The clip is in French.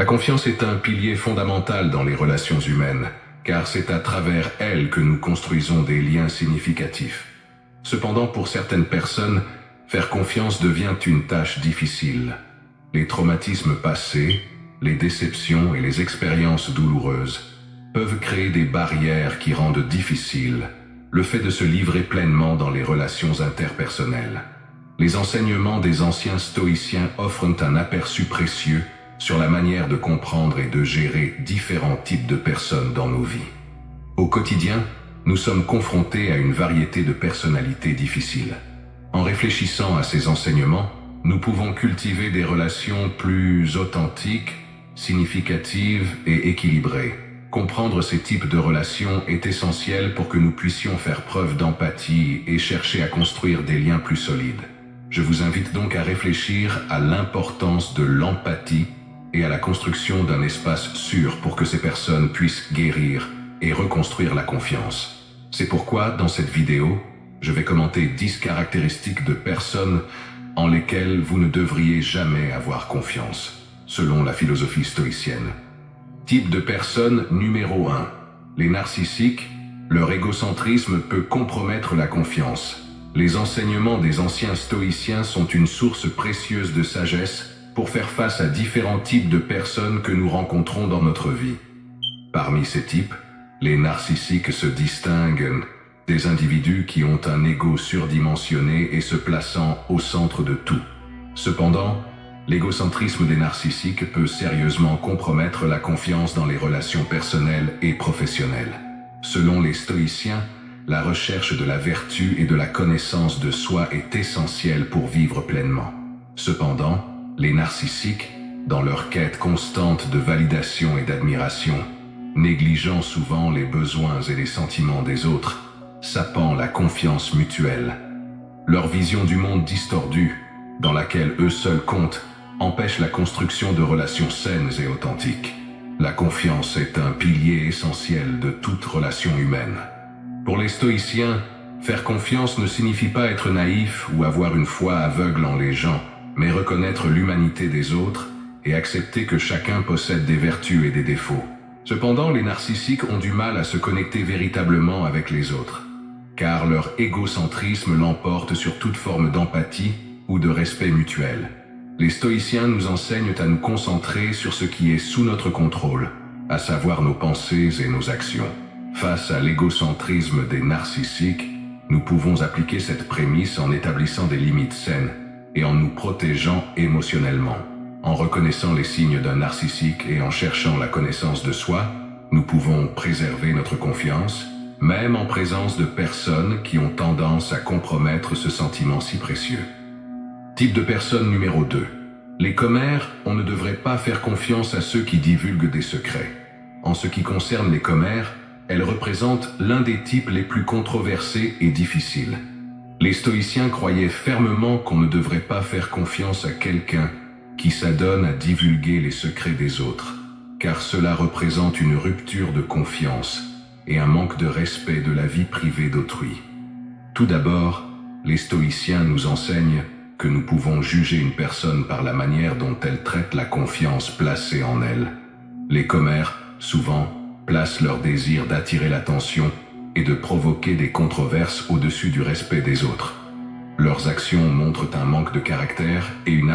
La confiance est un pilier fondamental dans les relations humaines, car c'est à travers elle que nous construisons des liens significatifs. Cependant, pour certaines personnes, faire confiance devient une tâche difficile. Les traumatismes passés, les déceptions et les expériences douloureuses peuvent créer des barrières qui rendent difficile le fait de se livrer pleinement dans les relations interpersonnelles. Les enseignements des anciens stoïciens offrent un aperçu précieux sur la manière de comprendre et de gérer différents types de personnes dans nos vies. Au quotidien, nous sommes confrontés à une variété de personnalités difficiles. En réfléchissant à ces enseignements, nous pouvons cultiver des relations plus authentiques, significatives et équilibrées. Comprendre ces types de relations est essentiel pour que nous puissions faire preuve d'empathie et chercher à construire des liens plus solides. Je vous invite donc à réfléchir à l'importance de l'empathie et à la construction d'un espace sûr pour que ces personnes puissent guérir et reconstruire la confiance. C'est pourquoi, dans cette vidéo, je vais commenter 10 caractéristiques de personnes en lesquelles vous ne devriez jamais avoir confiance, selon la philosophie stoïcienne. Type de personne numéro 1. Les narcissiques. Leur égocentrisme peut compromettre la confiance. Les enseignements des anciens stoïciens sont une source précieuse de sagesse pour faire face à différents types de personnes que nous rencontrons dans notre vie. Parmi ces types, les narcissiques se distinguent des individus qui ont un ego surdimensionné et se plaçant au centre de tout. Cependant, l'égocentrisme des narcissiques peut sérieusement compromettre la confiance dans les relations personnelles et professionnelles. Selon les stoïciens, la recherche de la vertu et de la connaissance de soi est essentielle pour vivre pleinement. Cependant, les narcissiques, dans leur quête constante de validation et d'admiration, négligeant souvent les besoins et les sentiments des autres, sapant la confiance mutuelle. Leur vision du monde distordue, dans laquelle eux seuls comptent, empêche la construction de relations saines et authentiques. La confiance est un pilier essentiel de toute relation humaine. Pour les stoïciens, faire confiance ne signifie pas être naïf ou avoir une foi aveugle en les gens, mais reconnaître l'humanité des autres et accepter que chacun possède des vertus et des défauts. Cependant, les narcissiques ont du mal à se connecter véritablement avec les autres, car leur égocentrisme l'emporte sur toute forme d'empathie ou de respect mutuel. Les stoïciens nous enseignent à nous concentrer sur ce qui est sous notre contrôle, à savoir nos pensées et nos actions. Face à l'égocentrisme des narcissiques, nous pouvons appliquer cette prémisse en établissant des limites saines et en nous protégeant émotionnellement. En reconnaissant les signes d'un narcissique et en cherchant la connaissance de soi, nous pouvons préserver notre confiance, même en présence de personnes qui ont tendance à compromettre ce sentiment si précieux. Type de personne numéro 2. Les commères, on ne devrait pas faire confiance à ceux qui divulguent des secrets. En ce qui concerne les commères, elles représentent l'un des types les plus controversés et difficiles. Les stoïciens croyaient fermement qu'on ne devrait pas faire confiance à quelqu'un qui s'adonne à divulguer les secrets des autres, car cela représente une rupture de confiance et un manque de respect de la vie privée d'autrui. Tout d'abord, les stoïciens nous enseignent que nous pouvons juger une personne par la manière dont elle traite la confiance placée en elle. Les commères, souvent, placent leur désir d'attirer l'attention et de provoquer des controverses au-dessus du respect des autres. Leurs actions montrent un manque de caractère et une